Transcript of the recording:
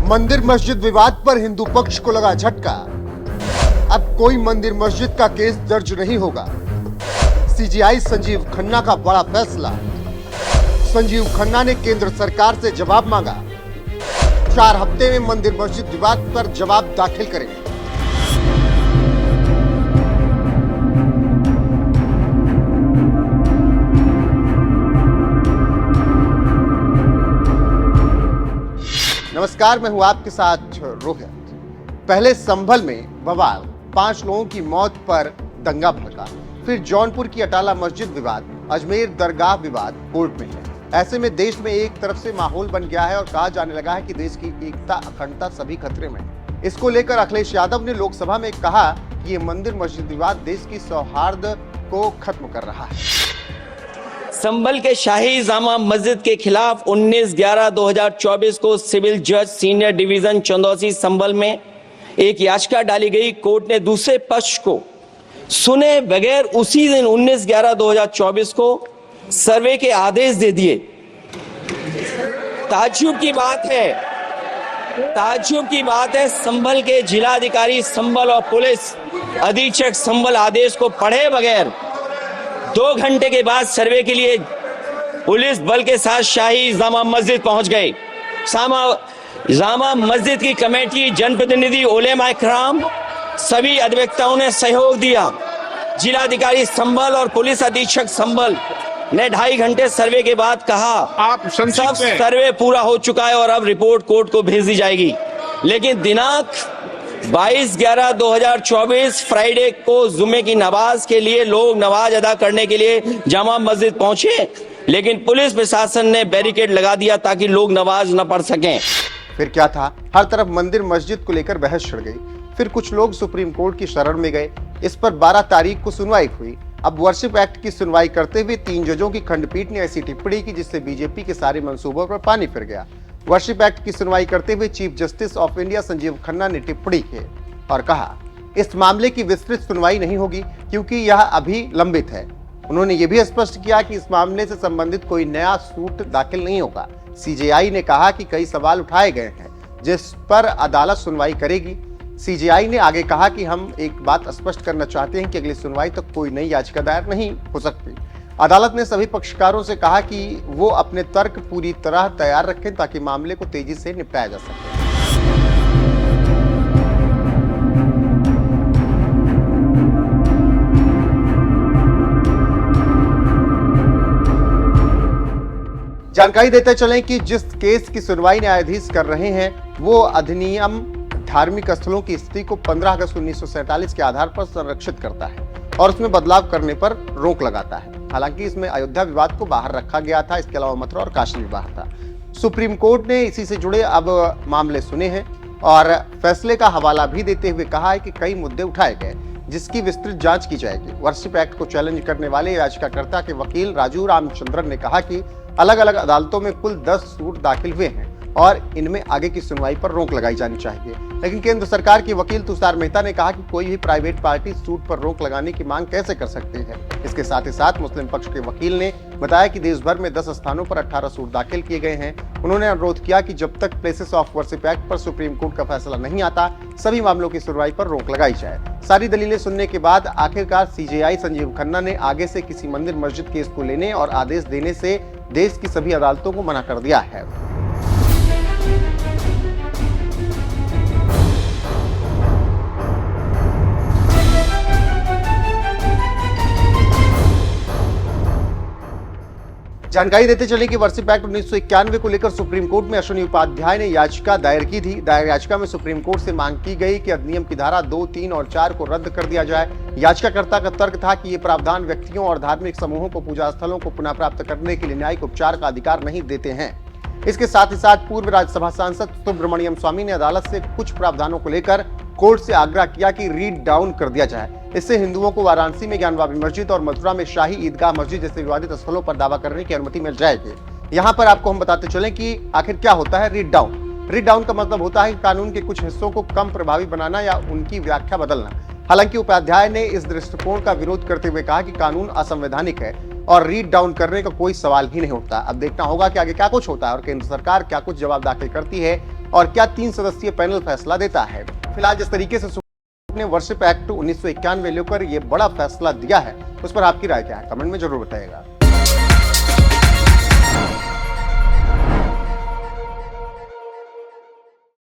मंदिर मस्जिद विवाद पर हिंदू पक्ष को लगा झटका। अब कोई मंदिर मस्जिद का केस दर्ज नहीं होगा। सीजेआई संजीव खन्ना का बड़ा फैसला। संजीव खन्ना ने केंद्र सरकार से जवाब मांगा। 4 हफ्ते में मंदिर मस्जिद विवाद पर जवाब दाखिल करेंगे। नमस्कार, मैं हूं आपके साथ रोहित। पहले संभल में बवाल, 5 लोगों की मौत पर दंगा भड़का, फिर जौनपुर की अटाला मस्जिद विवाद, अजमेर दरगाह विवाद कोर्ट में है। ऐसे में देश में एक तरफ से माहौल बन गया है और कहा जाने लगा है कि देश की एकता अखंडता सभी खतरे में। इसको लेकर अखिलेश यादव ने लोकसभा में कहा कि ये मंदिर मस्जिद विवाद देश की सौहार्द को खत्म कर रहा है। संभल के शाही जामा मस्जिद के खिलाफ 19/11/2024 को सिविल जज सीनियर डिवीजन चंदौसी संभल में एक याचिका डाली गई। कोर्ट ने दूसरे पक्ष को सुने बगैर उसी दिन 19/11/2024 को सर्वे के आदेश दे दिए। ताज्जुब की बात है संभल के जिलाधिकारी संभल और पुलिस अधीक्षक संभल आदेश को पढ़े बगैर 2 घंटे के बाद सर्वे के लिए पुलिस बल के साथ शाही जामा मस्जिद पहुंच गए। जामा मस्जिद की कमेटी, जनप्रतिनिधि, उलेमा इकराम, सभी अधिवक्ताओं ने सहयोग दिया। जिलाधिकारी संभल और पुलिस अधीक्षक संभल ने 2.5 घंटे सर्वे के बाद कहा सब सर्वे पूरा हो चुका है और अब रिपोर्ट कोर्ट को भेज दी जाएगी। लेकिन दिनांक 22/11/2024 फ्राइडे को जुमे की नमाज के लिए लोग नमाज अदा करने के लिए जामा मस्जिद पहुंचे, लेकिन पुलिस प्रशासन ने बैरिकेड लगा दिया ताकि लोग नमाज न पढ़ सकें। फिर क्या था, हर तरफ मंदिर मस्जिद को लेकर बहस छिड़ गई। फिर कुछ लोग सुप्रीम कोर्ट की शरण में गए। इस पर 12 तारीख को सुनवाई हुई। अब वर्शिप एक्ट की सुनवाई करते हुए 3 जजों की खंडपीठ ने ऐसी टिप्पणी की जिससे बीजेपी के सारे मंसूबों पर पानी फिर गया। वर्शिप एक्ट की सुनवाई करते हुए chief justice of India Sanjeev Khanna ने टिप्पणी की और कहा इस मामले की विस्तृत सुनवाई नहीं होगी क्योंकि यह अभी लंबित है। उन्होंने ये भी स्पष्ट किया कि इस मामले से संबंधित कोई नया सूट दाखिल नहीं होगा। सीजेआई ने कहा कि कई सवाल उठाए गए हैं जिस पर अदालत सुनवाई करेगी। सीजेआई ने आगे कहा कि हम एक बात स्पष्ट करना चाहते हैं कि अगली सुनवाई तक कोई नई याचिका दायर नहीं हो सकती। अदालत ने सभी पक्षकारों से कहा कि वो अपने तर्क पूरी तरह तैयार रखें ताकि मामले को तेजी से निपटाया जा सके। जानकारी देते चलें कि जिस केस की सुनवाई न्यायाधीश कर रहे हैं वो अधिनियम धार्मिक स्थलों की स्थिति को 15 अगस्त 1947 के आधार पर संरक्षित करता है और उसमें बदलाव करने पर रोक लगाता है। हालांकि इसमें अयोध्या विवाद को बाहर रखा गया था, इसके अलावा मथुरा और काशी भी बाहर था। सुप्रीम कोर्ट ने इसी से जुड़े अब मामले सुने हैं और फैसले का हवाला भी देते हुए कहा है कि कई मुद्दे उठाए गए जिसकी विस्तृत जांच की जाएगी। वर्शिप एक्ट को चैलेंज करने वाले याचिकाकर्ता के वकील राजू रामचंद्रन ने कहा कि अलग अलग अदालतों में कुल 10 सूट दाखिल हुए हैं और इनमें आगे की सुनवाई पर रोक लगाई जानी चाहिए। लेकिन केंद्र सरकार के वकील तुषार मेहता ने कहा कि कोई भी प्राइवेट पार्टी सूट पर रोक लगाने की मांग कैसे कर सकती है। इसके साथ ही साथ मुस्लिम पक्ष के वकील ने बताया कि देश भर में 10 स्थानों पर 18 सूट दाखिल किए गए हैं। उन्होंने अनुरोध किया कि जब तक प्लेसेस ऑफ वर्शिप एक्ट पर सुप्रीम कोर्ट का फैसला नहीं आता, सभी मामलों की सुनवाई पर रोक लगाई जाए। सारी दलीलें सुनने के बाद आखिरकार सीजेआई संजीव खन्ना ने आगे से किसी मंदिर मस्जिद केस को लेने और आदेश देने से देश की सभी अदालतों को मना कर दिया है। जानकारी देते चले कि वर्शिप एक्ट 1991 को लेकर सुप्रीम कोर्ट में अश्विनी उपाध्याय ने याचिका दायर की थी। दायर याचिका में सुप्रीम कोर्ट से मांग की गई कि अधिनियम की धारा 2, 3 और 4 को रद्द कर दिया जाए। याचिकाकर्ता का तर्क था कि ये प्रावधान व्यक्तियों और धार्मिक समूहों को पूजा स्थलों को पुनः प्राप्त करने के लिए न्यायिक उपचार का अधिकार नहीं देते हैं। इसके साथ ही साथ पूर्व राज्यसभा सांसद सुब्रमण्यम स्वामी ने अदालत से कुछ प्रावधानों को लेकर कोर्ट से आग्रह किया कि रीड डाउन कर दिया जाए। इससे हिंदुओं को वाराणसी में ज्ञानवापी मस्जिद और मथुरा में शाही ईदगाह मस्जिद जैसे विवादित स्थलों पर दावा करने की अनुमति मिल जाएगी। यहाँ पर आपको हम बताते चलें कि आखिर क्या होता है रीड डाउन। रीड डाउन का मतलब होता है कानून के कुछ हिस्सों को कम प्रभावी बनाना या उनकी व्याख्या बदलना। हालांकि उपाध्याय ने इस दृष्टिकोण का विरोध करते हुए कहा कि कानून असंवैधानिक है और रीड डाउन करने का कोई सवाल ही नहीं उठता। अब देखना होगा कि आगे क्या कुछ होता है और केंद्र सरकार क्या कुछ जवाब दाखिल करती है और क्या 3 सदस्यीय पैनल फैसला देता है। फिलहाल जिस तरीके से सुप्रीम कोर्ट ने वर्शिप एक्ट 1991 लेकर ये बड़ा फैसला दिया है, उस पर आपकी राय क्या है, कमेंट में जरूर बताइएगा।